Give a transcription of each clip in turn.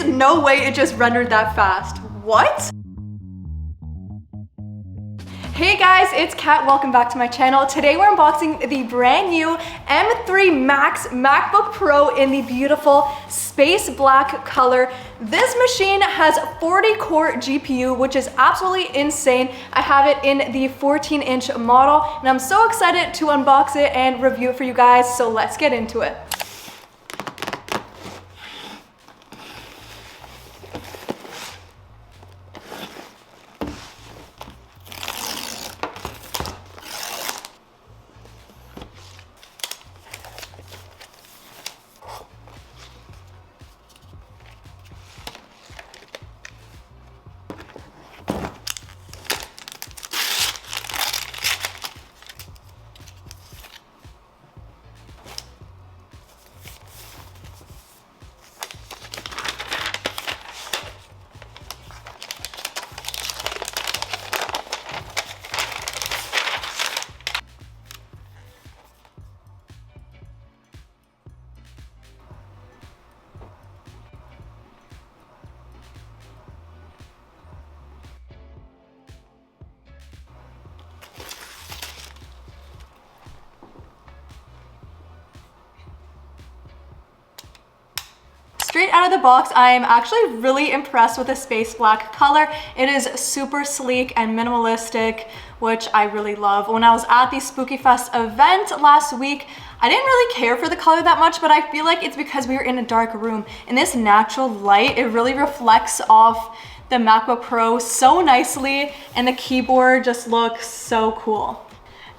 is no way it just rendered that fast. What? Hey guys, it's Kat. Welcome back to my channel. Today we're unboxing the brand new M3 Max MacBook Pro in the beautiful space black color. This machine has 40 core GPU, which is absolutely insane. I have it in the 14-inch model, and I'm so excited to unbox it and review it for you guys, so let's get into it. Straight out of the box, I am actually really impressed with the space black color. It is super sleek and minimalistic, which I really love. When I was at the Spooky Fest event last week, I didn't really care for the color that much, but I feel like it's because we were in a dark room. In this natural light, it really reflects off the MacBook Pro so nicely, and the keyboard just looks so cool.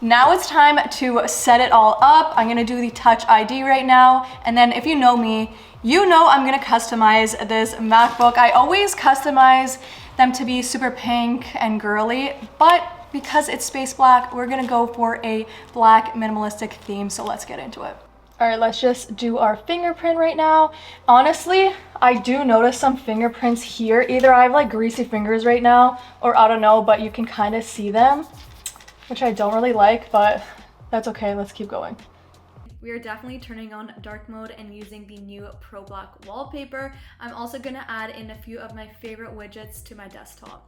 Now it's time to set it all up. I'm gonna do the Touch ID right now, and then if you know me, you know I'm gonna customize this MacBook. I always customize them to be super pink and girly, but because it's space black, we're gonna go for a black minimalistic theme, so let's get into it. All right, let's just do our fingerprint right now. Honestly, I do notice some fingerprints here. Either I have like greasy fingers right now, or I don't know, but you can kind of see them, which I don't really like, but that's okay, let's keep going. We are definitely turning on dark mode and using the new Pro Black wallpaper. I'm also gonna add in a few of my favorite widgets to my desktop.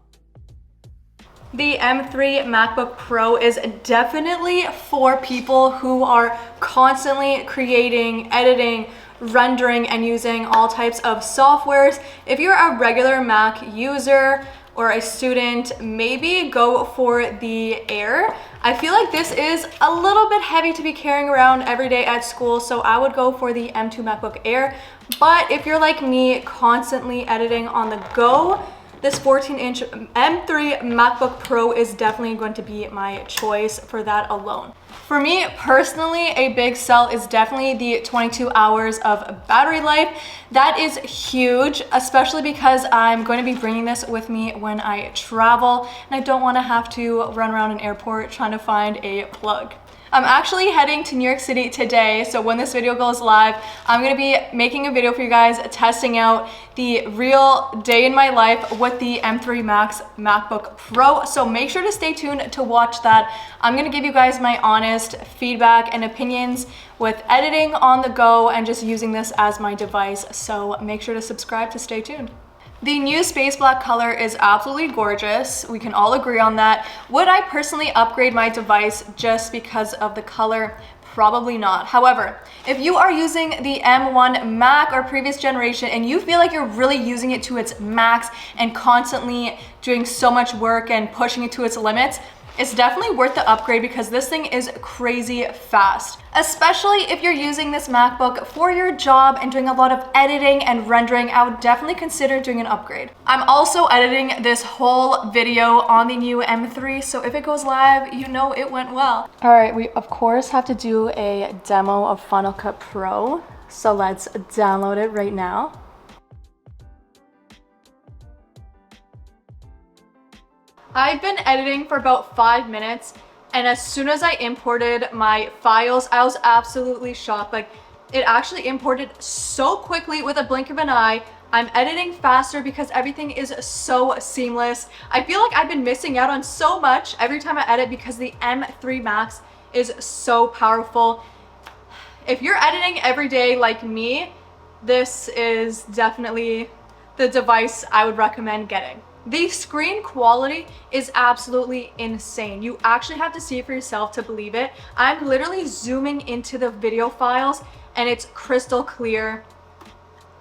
The M3 MacBook Pro is definitely for people who are constantly creating, editing, rendering, and using all types of softwares. If you're a regular Mac user or a student, maybe go for the Air. I feel like this is a little bit heavy to be carrying around every day at school, so I would go for the M2 MacBook Air. But if you're like me, constantly editing on the go, this 14-inch M3 MacBook Pro is definitely going to be my choice for that alone. For me personally, a big sell is definitely the 22 hours of battery life. That is huge, especially because I'm going to be bringing this with me when I travel, and I don't want to have to run around an airport trying to find a plug. I'm actually heading to New York City today, so when this video goes live, I'm gonna be making a video for you guys testing out the real day in my life with the M3 Max MacBook Pro, so make sure to stay tuned to watch that. I'm gonna give you guys my honest feedback and opinions with editing on the go and just using this as my device, so make sure to subscribe to stay tuned. The new space black color is absolutely gorgeous. We can all agree on that. Would I personally upgrade my device just because of the color? Probably not. However, if you are using the M1 Mac or previous generation and you feel like you're really using it to its max and constantly doing so much work and pushing it to its limits, it's definitely worth the upgrade because this thing is crazy fast. Especially if you're using this MacBook for your job and doing a lot of editing and rendering, I would definitely consider doing an upgrade. I'm also editing this whole video on the new M3, so if it goes live, you know it went well. All right, we of course have to do a demo of Final Cut Pro, so let's download it right now. I've been editing for about 5 minutes, and as soon as I imported my files, I was absolutely shocked. Like, it actually imported so quickly with a blink of an eye. I'm editing faster because everything is so seamless. I feel like I've been missing out on so much every time I edit because the M3 Max is so powerful. If you're editing every day like me, this is definitely the device I would recommend getting. The screen quality is absolutely insane. You actually have to see it for yourself to believe it. I'm literally zooming into the video files and it's crystal clear.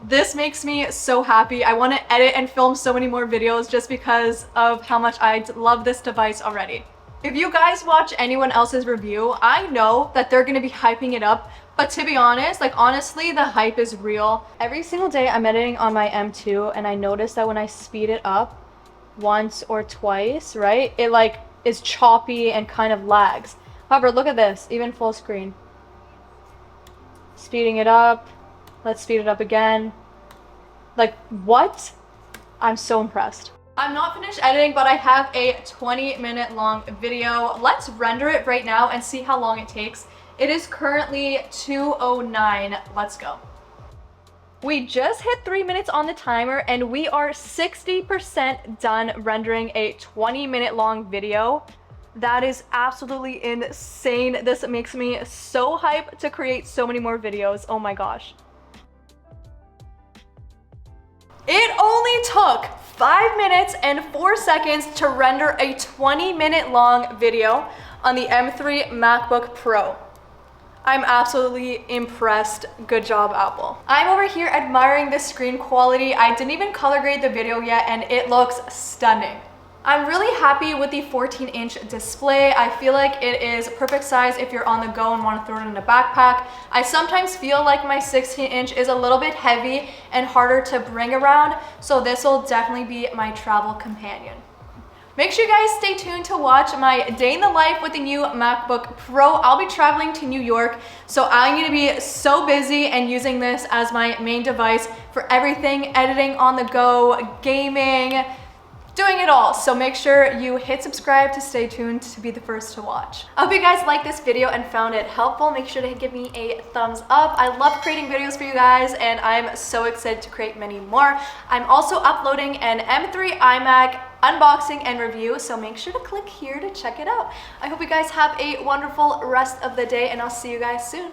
This makes me so happy. I want to edit and film so many more videos just because of how much I love this device already. If you guys watch anyone else's review, I know that they're going to be hyping it up, but to be honest, like honestly, the hype is real. Every single day I'm editing on my M2 and I notice that when I speed it up once or twice, right, it like is choppy and kind of lags. However, look at this, even full screen. Speeding it up. Let's speed it up again. Like, what? I'm so impressed. I'm not finished editing, but I have a 20-minute long video. Let's render it right now and see how long it takes. It is currently 2:09. Let's go. We just hit 3 minutes on the timer and we are 60% done rendering a 20-minute long video. That is absolutely insane. This makes me so hyped to create so many more videos. Oh my gosh. It only took 5 minutes and 4 seconds to render a 20-minute long video on the M3 MacBook Pro. I'm absolutely impressed. Good job, Apple. I'm over here admiring the screen quality. I didn't even color grade the video yet and it looks stunning. I'm really happy with the 14-inch display. I feel like it is perfect size if you're on the go and want to throw it in a backpack. I sometimes feel like my 16-inch is a little bit heavy and harder to bring around, so this will definitely be my travel companion. Make sure you guys stay tuned to watch my day in the life with the new MacBook Pro. I'll be traveling to New York, so I'm going to be so busy and using this as my main device for everything, editing on the go, gaming, doing it all. So make sure you hit subscribe to stay tuned to be the first to watch. I hope you guys liked this video and found it helpful. Make sure to give me a thumbs up. I love creating videos for you guys and I'm so excited to create many more. I'm also uploading an M3 iMac unboxing and review, so make sure to click here to check it out. I hope you guys have a wonderful rest of the day and I'll see you guys soon.